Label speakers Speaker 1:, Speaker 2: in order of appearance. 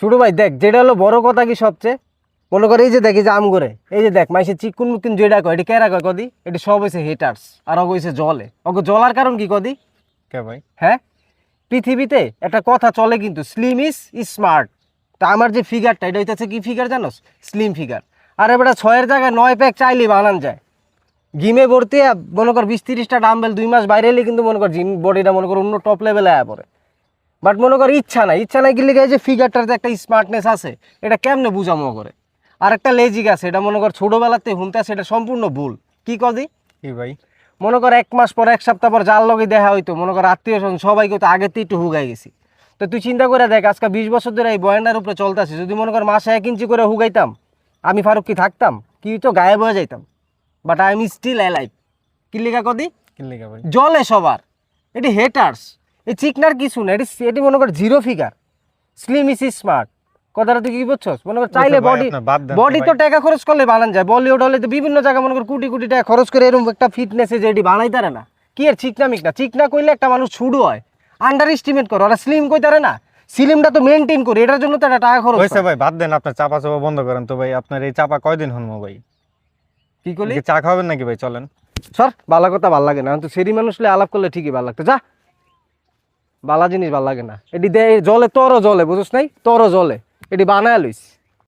Speaker 1: ছোট ভাই দেখ, যেটা হলো বড় কথা কি সবচেয়ে, মনে করে এই যে দেখ, এই যে আম করে, এই যে দেখ মাইসে চিকুন মুকুন যেটা কয়, এটা কেরা কয় কদি, এটা সব হয়েছে হেটার্স, আর অগ হয়েছে জলে। অগ জলার কারণ কি কদি?
Speaker 2: কে ভাই?
Speaker 1: হ্যাঁ, পৃথিবীতে একটা কথা চলে কিন্তু, স্লিম ইজ স্মার্ট। তা আমার যে ফিগারটা, এটা হইতেছে কি ফিগার জানোস? Slim figure. আর এবার 6-এর জায়গায় 9 প্যাক চাইলেই বানান যায়। জিমে ভর্তি মনে কর 20-30টা ডাম্বেল 2 মাস বাইরে এলে কিন্তু মনে কর জিম বডিটা মনে কর অন্য টপ লেভেলে আয়া পড়ে। বাট মনে কর ইচ্ছা নাই গেলে যে ফিগারটার যে একটা স্মার্টনেস আছে, এটা কেমনে বুঝামো করে। আর একটা লেজিক আছে, এটা মনে কর ছোটোবেলাতে হুনতে আছে, এটা সম্পূর্ণ ভুল। কি কদি?
Speaker 2: কি ভাই?
Speaker 1: মনে কর 1 মাস পর 1 সপ্তাহ পর যার লগে দেখা হইতো, মনে কর আত্মীয় স্বজন সবাই কিন্তু আগের একটু হুগাই গেছি। তো তুই চিন্তা করে দেখ, আজকে 20 বছর ধরে এই বয়ান্ডার উপরে চলতেছে, যদি মনে কর মাসে 1 ইঞ্চি করে হুগাইতাম, আমি ফারুক কি থাকতাম? কি তো গায়েব হয়ে যাইতাম। But I am still alive. কি লেখা কদি?
Speaker 2: কি লেখা ভাই?
Speaker 1: জলে সবার। এটি হেটার্স, এই চিকনার কিছু না, এটি মনে কর zero figure. Slim is smart. কথাটা তুই কি বুঝছস? মনে কর চাইলে
Speaker 2: ভাই,
Speaker 1: বডি,
Speaker 2: আপনার বাদ দেন তো
Speaker 1: বডি তো
Speaker 2: ভাই।
Speaker 1: টাকা খরচ করলে বানান যায়। বলিউড হলে তো বিভিন্ন জায়গায় মনে কর কোটি কোটি টাকা খরচ করে এরকম একটা ফিটনেসে যে এটি বানাই তারে না। কি এর চিকনামিক না? চিকনা কইলে একটা মানুষ ছুড়ু হয়, আন্ডার এস্টিমেট করো। ওরা স্লিম কই তারে না, স্লিমটা তো মেনটেন করে, এটার জন্য তো একটা টাকা খরচ
Speaker 2: হয়েছে
Speaker 1: হয়।
Speaker 2: ভাই, বাদ দেন, আপনার চাপা চাপা বন্ধ করেন তো ভাই। আপনার এই চাপা কয়দিন হনমো ভাই?
Speaker 1: কি করলি?
Speaker 2: কি চা খাবেন নাকি ভাই? চলেন।
Speaker 1: সর, বালা কথা ভাল লাগে না। তো সেরি মানুষ হলে আলাপ করলে ঠিকই ভাল লাগতো। যা, বালা জিনিস ভাল লাগে না। এটি দে জলে, তরও জলে, বুঝছ নাই? তরও জলে, এটি বানায় লইস।